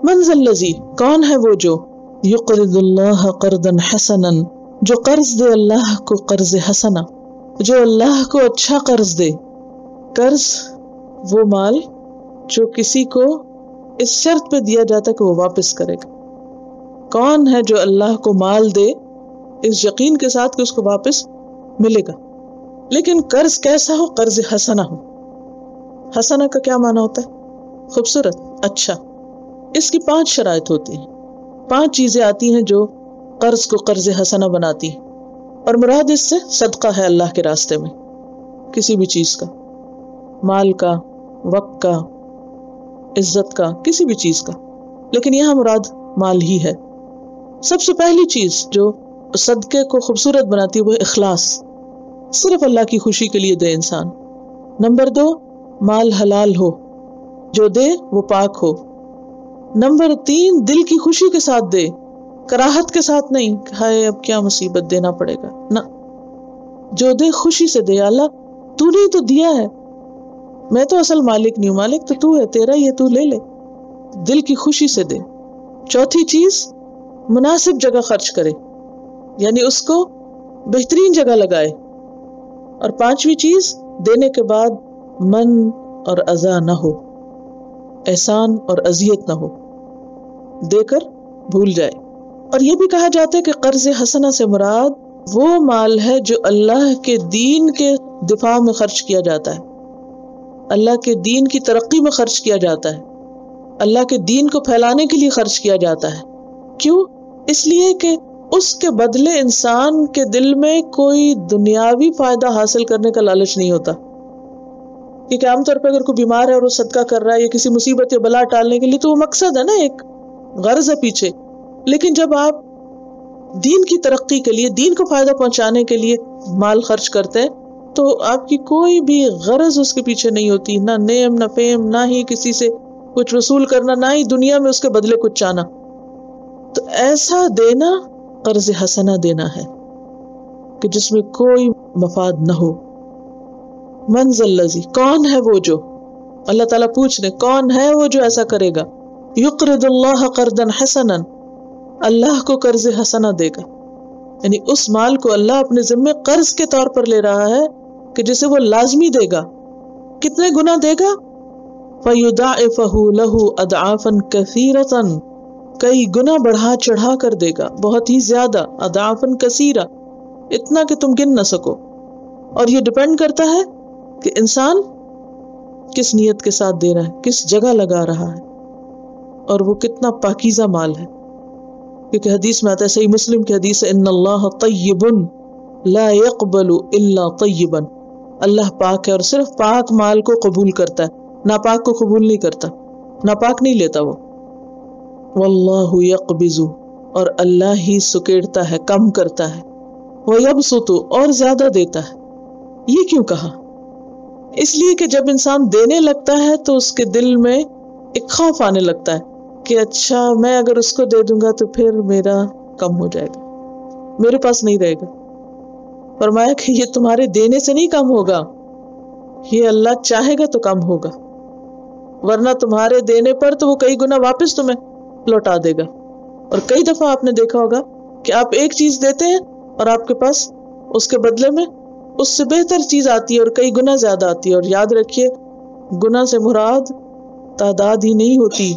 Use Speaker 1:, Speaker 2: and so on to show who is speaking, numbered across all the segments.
Speaker 1: من ذا الذی کون ہے وہ جو یقرض اللہ قرضا حسنا جو قرض دے اللہ کو قرض حسنا، جو اللہ کو اچھا قرض دے۔ قرض وہ مال جو کسی کو اس شرط پہ دیا جاتا ہے کہ وہ واپس کرے گا۔ کون ہے جو اللہ کو مال دے اس یقین کے ساتھ کہ اس کو واپس ملے گا، لیکن قرض کیسا ہو؟ قرض حسنا ہو۔ حسنا کا کیا معنی ہوتا ہے؟ خوبصورت، اچھا۔ اس کی 5 شرائط ہوتی ہیں، 5 چیزیں آتی ہیں جو قرض کو قرض حسنا بناتی ہیں، اور مراد اس سے صدقہ ہے اللہ کے راستے میں، کسی بھی چیز کا، مال کا، وقت کا، عزت کا، کسی بھی چیز کا، لیکن یہاں مراد مال ہی ہے۔ سب سے پہلی چیز جو صدقے کو خوبصورت بناتی ہے وہ اخلاص، صرف اللہ کی خوشی کے لیے دے انسان۔ نمبر 2، مال حلال ہو، جو دے وہ پاک ہو۔ نمبر 3، دل کی خوشی کے ساتھ دے، کراہت کے ساتھ نہیں کہ ہائے اب کیا مصیبت دینا پڑے گا، نہ، جو دے خوشی سے دے۔ اللہ تو نے تو دیا ہے، میں تو اصل مالک نہیں ہوں، مالک تو ہے، تیرا یہ تو لے لے، دل کی خوشی سے دے۔ چوتھی چیز، مناسب جگہ خرچ کرے، یعنی اس کو بہترین جگہ لگائے۔ اور 5ویں چیز، دینے کے بعد من اور اذا نہ ہو، احسان اور اذیت نہ ہو، دے کر بھول جائے۔ اور یہ بھی کہا جاتا ہے کہ قرض حسنہ سے مراد وہ مال ہے جو اللہ کے دین کے دفاع میں خرچ کیا جاتا ہے، اللہ کے دین کی ترقی میں خرچ کیا جاتا ہے، اللہ کے دین کو پھیلانے کے لیے خرچ کیا جاتا ہے۔ کیوں؟ اس لیے کہ اس کے بدلے انسان کے دل میں کوئی دنیاوی فائدہ حاصل کرنے کا لالچ نہیں ہوتا، کیونکہ عام طور پہ اگر کوئی بیمار ہے اور وہ صدقہ کر رہا ہے یا کسی مصیبت یا بلا ٹالنے کے لیے تو وہ مقصد ہے نا، ایک غرض ہے پیچھے۔ لیکن جب آپ دین کی ترقی کے لیے، دین کو فائدہ پہنچانے کے لیے مال خرچ کرتے ہیں تو آپ کی کوئی بھی غرض اس کے پیچھے نہیں ہوتی، نہ نیم نہ فیم، نہ ہی کسی سے کچھ وصول کرنا، نہ ہی دنیا میں اس کے بدلے کچھ چاہنا۔ تو ایسا دینا قرض حسنہ دینا ہے کہ جس میں کوئی مفاد نہ ہو۔ من ذا الذی، کون ہے وہ جو، اللہ تعالیٰ پوچھ رہے کون ہے وہ جو ایسا کرے گا، یقرض اللہ قرضا حسنا، اللہ کو قرض حسنہ دے گا، یعنی اس مال کو اللہ اپنے ذمے قرض کے طور پر لے رہا ہے کہ جسے وہ لازمی دے گا۔ کتنے گنا دے گا؟ فَيُضَاعِفَهُ لَهُ أَضْعَافًا كَثِيرَةً، کئی گنا بڑھا چڑھا کر دے گا، بہت ہی زیادہ، اضعافاً کثیرہ، اتنا کہ تم گن نہ سکو۔ اور یہ ڈیپینڈ کرتا ہے کہ انسان کس نیت کے ساتھ دے رہا ہے، کس جگہ لگا رہا ہے، اور وہ کتنا پاکیزہ مال ہے۔ کیونکہ حدیث میں آتا ہے، صحیح مسلم کی حدیث ہے، ان اللہ طیب لا يقبل الا طیبا، اللہ پاک ہے اور صرف پاک مال کو قبول کرتا ہے، ناپاک کو قبول نہیں کرتا، ناپاک نہیں لیتا وہ۔ واللہ یقبض، اور اللہ ہی سکیڑتا ہے، کم کرتا ہے، ویبسط، اور زیادہ دیتا ہے۔ یہ کیوں کہا؟ اس لیے کہ جب انسان دینے لگتا ہے تو اس کے دل میں ایک خوف آنے لگتا ہے کہ اچھا میں اگر اس کو دے دوں گا تو پھر میرا کم ہو جائے گا، میرے پاس نہیں رہے گا۔ فرمایا کہ یہ تمہارے دینے سے نہیں کم ہوگا، یہ اللہ چاہے گا تو کم ہوگا، ورنہ تمہارے دینے پر تو وہ کئی گنا واپس تمہیں لوٹا دے گا۔ اور کئی دفعہ آپ نے دیکھا ہوگا کہ آپ ایک چیز دیتے ہیں اور آپ کے پاس اس کے بدلے میں اس سے بہتر چیز آتی ہے اور کئی گنا زیادہ آتی ہے۔ اور یاد رکھیے، گنا سے مراد تعداد ہی نہیں ہوتی،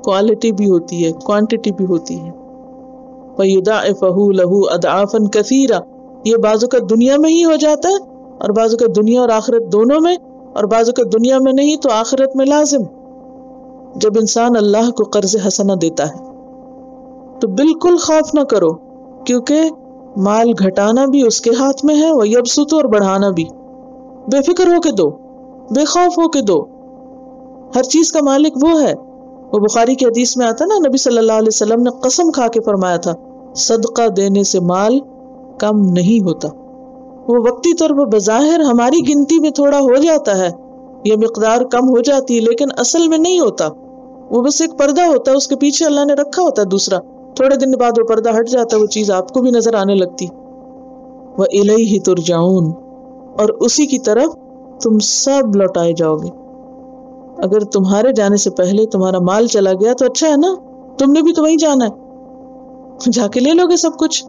Speaker 1: کوالٹی بھی ہوتی ہے، کوانٹٹی بھی ہوتی ہے۔ فَيُضَاعِفَهُ لَهُ أَضْعَافًا كَثِيرًا، یہ بعض اوقات دنیا میں ہی ہو جاتا ہے، اور بعض اوقات دنیا اور آخرت دونوں میں، اور بعض اوقات دنیا میں نہیں تو آخرت میں لازم۔ جب انسان اللہ کو قرض حسنہ دیتا ہے تو بالکل خوف نہ کرو، کیونکہ مال گھٹانا بھی اس کے ہاتھ میں ہے، وَيَبْسُطُ، اور بڑھانا بھی۔ بے فکر ہو کے دو، بے خوف ہو کے دو، ہر چیز کا مالک وہ ہے۔ وہ بخاری کی حدیث میں آتا نا، نبی صلی اللہ علیہ وسلم نے قسم کھا کے فرمایا تھا، صدقہ دینے سے مال کم نہیں ہوتا۔ وہ وقتی طور پر بظاہر ہماری گنتی میں تھوڑا ہو جاتا ہے، یہ مقدار کم ہو جاتی ہے، لیکن اصل میں نہیں ہوتا، وہ بس ایک پردہ ہوتا ہے، اس کے پیچھے اللہ نے رکھا ہوتا ہے دوسرا، تھوڑے دن بعد وہ پردہ ہٹ جاتا ہے، وہ چیز آپ کو بھی نظر آنے لگتی۔ وَإِلَيْهِ تُرْجَعُونَ، اور اسی کی طرف تم سب لوٹائے جاؤ گے۔ اگر تمہارے جانے سے پہلے تمہارا مال چلا گیا تو اچھا ہے نا، تم نے بھی تو وہیں جانا ہے، جا کے لے لو گے سب کچھ،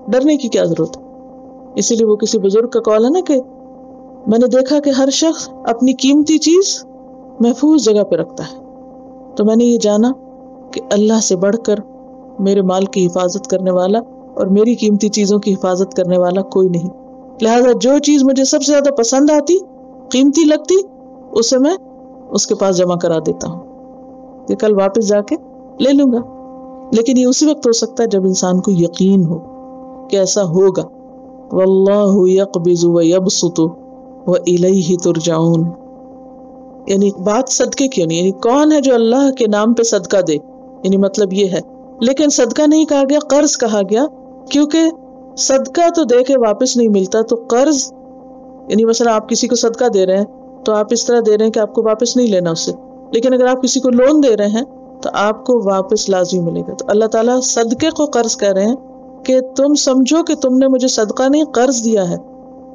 Speaker 1: ڈرنے کی کیا ضرورت ہے۔ اسی لیے وہ کسی بزرگ کا قول ہے نا کہ میں نے دیکھا کہ ہر شخص اپنی قیمتی چیز محفوظ جگہ پہ رکھتا ہے، تو میں نے یہ جانا کہ اللہ سے بڑھ کر میرے مال کی حفاظت کرنے والا اور میری قیمتی چیزوں کی حفاظت کرنے والا کوئی نہیں، لہذا جو چیز مجھے سب سے زیادہ پسند آتی، قیمتی لگتی، اسے میں اس کے پاس جمع کرا دیتا ہوں کہ کل واپس جا کے لے لوں گا۔ لیکن یہ اسی وقت ہو سکتا ہے جب انسان کو یقین ہو کہ ایسا ہوگا۔ واللہ یقبض ویبسط والیہ ترجعون، یعنی بات صدقے کی نہیں، یعنی کون ہے جو اللہ کے نام پہ صدقہ دے، یعنی مطلب یہ ہے۔ لیکن صدقہ نہیں کہا گیا، قرض کہا گیا، کیونکہ صدقہ تو دے کے واپس نہیں ملتا، تو قرض یعنی مثلا آپ کسی کو صدقہ دے رہے ہیں تو آپ اس طرح دے رہے ہیں کہ آپ کو واپس نہیں لینا اس سے، لیکن اگر آپ کسی کو لون دے رہے ہیں تو آپ کو واپس لازمی ملے گا۔ تو اللہ تعالیٰ صدقے کو قرض کہہ رہے ہیں کہ تم سمجھو کہ تم نے مجھے صدقہ نہیں قرض دیا ہے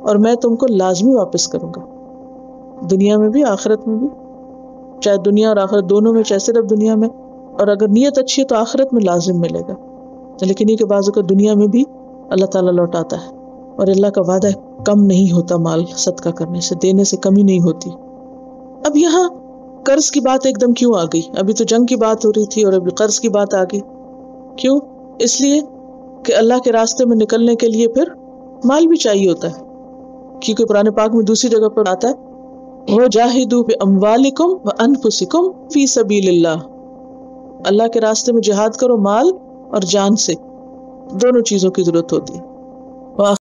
Speaker 1: اور میں تم کو لازمی واپس کروں گا، دنیا میں بھی آخرت میں بھی، چاہے دنیا اور آخرت دونوں میں، چاہے صرف دنیا میں، اور اگر نیت اچھی ہے تو آخرت میں لازم ملے گا۔ لیکن یہ کہ بعض اوقات دنیا میں بھی اللہ تعالیٰ لوٹاتا ہے، اور اللہ کا وعدہ ہے کم نہیں ہوتا مال صدقہ کرنے سے، دینے سے کمی نہیں ہوتی۔ اب یہاں قرض کی بات ایک دم کیوں آ گئی؟ ابھی تو جنگ کی بات ہو رہی تھی اور ابھی قرض کی بات آ گئی، کیوں؟ اس لیے کہ اللہ کے راستے میں نکلنے کے لیے پھر مال بھی چاہیے ہوتا ہے، کیونکہ قرآن پاک میں دوسری جگہ پر آتا ہے وَجَاهِدُوا بِأَمْوَالِكُمْ وَأَنفُسِكُمْ فِي سَبِيلِ اللَّهِ، اللہ کے راستے میں جہاد کرو مال اور جان سے، دونوں چیزوں کی ضرورت ہوتی ہے۔